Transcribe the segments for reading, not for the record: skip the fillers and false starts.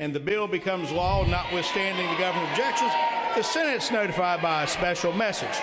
and the bill becomes law, notwithstanding the governor's objections, the Senate's notified by a special message.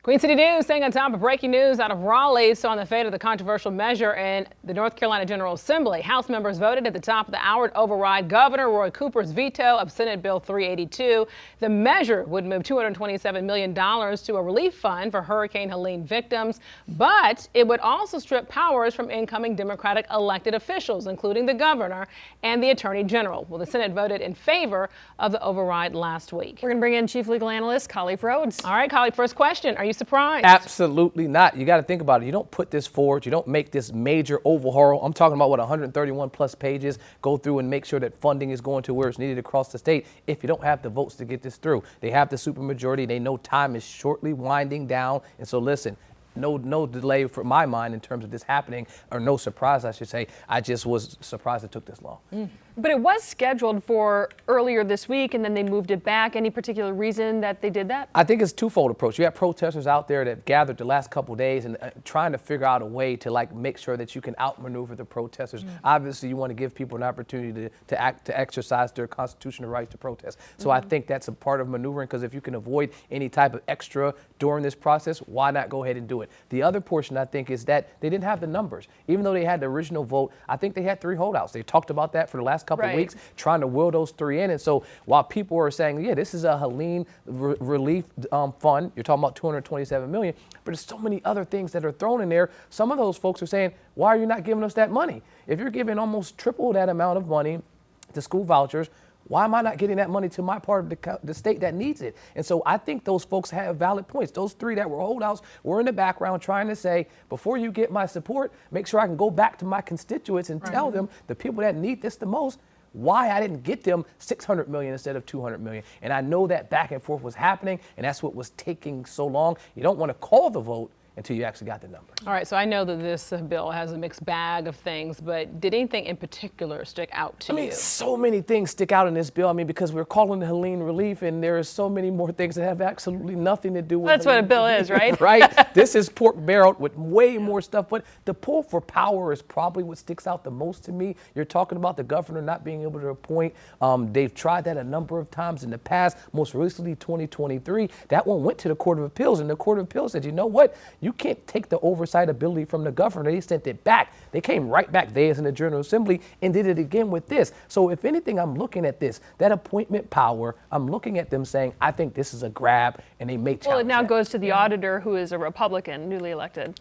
Queen City News staying on top of breaking news out of Raleigh on the fate of the controversial measure in the North Carolina General Assembly. House members voted at the top of the hour to override Governor Roy Cooper's veto of Senate Bill 382. The measure would move $227 million to a relief fund for Hurricane Helene victims, but it would also strip powers from incoming Democratic elected officials, including the governor and the attorney general. Well, the Senate voted in favor of the override last week. We're going to bring in Chief Legal Analyst Khalif Rhodes. All right, Khalif, first question. Are you surprised? Absolutely not. You got to think about it. You don't put this forward. You don't make this major overhaul. I'm talking about 131 plus pages, go through and make sure that funding is going to where it's needed across the state if you don't have the votes to get this through. They have the supermajority. They know time is shortly winding down. And so listen, no delay from my mind in terms of this happening, or no surprise, I should say. I just was surprised it took this long. But it was scheduled for earlier this week, and then they moved it back. Any particular reason that they did that? I think it's a twofold approach. You have protesters out there that have gathered the last couple of days and trying to figure out a way to make sure that you can outmaneuver the protesters. Obviously, you want to give people an opportunity to exercise their constitutional rights to protest. So I think that's a part of maneuvering, because if you can avoid any type of extra during this process, why not go ahead and do it? The other portion, I think, is that they didn't have the numbers. Even though they had the original vote, I think they had 3 holdouts. They talked about that for the last couple of weeks, trying to will those 3 in. And so while people are saying, yeah, this is a Helene relief fund, you're talking about $227 million, but there's so many other things that are thrown in there. Some of those folks are saying, why are you not giving us that money? If you're giving almost triple that amount of money to school vouchers, why am I not getting that money to my part of the state that needs it? And so I think those folks have valid points. Those 3 that were holdouts were in the background trying to say, before you get my support, make sure I can go back to my constituents and tell them, the people that need this the most, why I didn't get them $600 million instead of $200 million. And I know that back and forth was happening, and that's what was taking so long. You don't want to call the vote until you actually got the number. All right, so I know that this bill has a mixed bag of things, but did anything in particular stick out to you? I mean, so many things stick out in this bill. I mean, because we're calling it Helene relief, and there are so many more things that have absolutely nothing to do with That's Helene what a bill relief. is, right? Right? This is pork barreled with way more stuff, but the pull for power is probably what sticks out the most to me. You're talking about the governor not being able to appoint. They've tried that a number of times in the past, most recently 2023. That one went to the Court of Appeals, and the Court of Appeals said, you know what? You can't take the oversight ability from the governor. They sent it back. They came right back there in the General Assembly and did it again with this. So if anything, I'm looking at this, that appointment power, I'm looking at them saying, I think this is a grab, and they may challenge Well, it now that. goes to the auditor, who is a Republican, newly elected.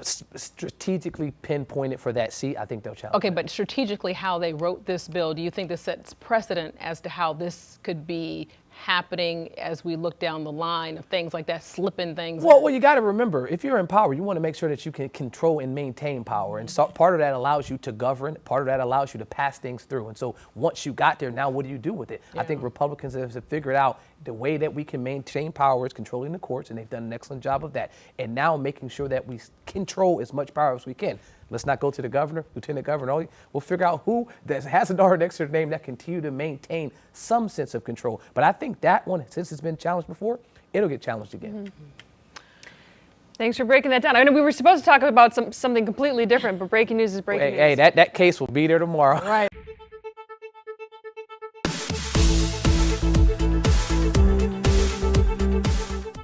Strategically pinpointed for that seat, I think they'll challenge. Okay, but strategically how they wrote this bill, do you think this sets precedent as to how this could be happening as we look down the line of things like that, slipping things? Well, you got to remember, if you're in power, you want to make sure that you can control and maintain power. And so part of that allows you to govern. Part of that allows you to pass things through. And so once you got there, now what do you do with it? I think Republicans have figured out the way that we can maintain power is controlling the courts, and they've done an excellent job of that. And now making sure that we control as much power as we can. Let's not go to the governor, lieutenant governor. We'll figure out who that has a dollar next to their name that continue to maintain some sense of control. But I think that one, since it's been challenged before, it'll get challenged again. Thanks for breaking that down. I know we were supposed to talk about something completely different, but breaking news is breaking news. Hey, that case will be there tomorrow. Right.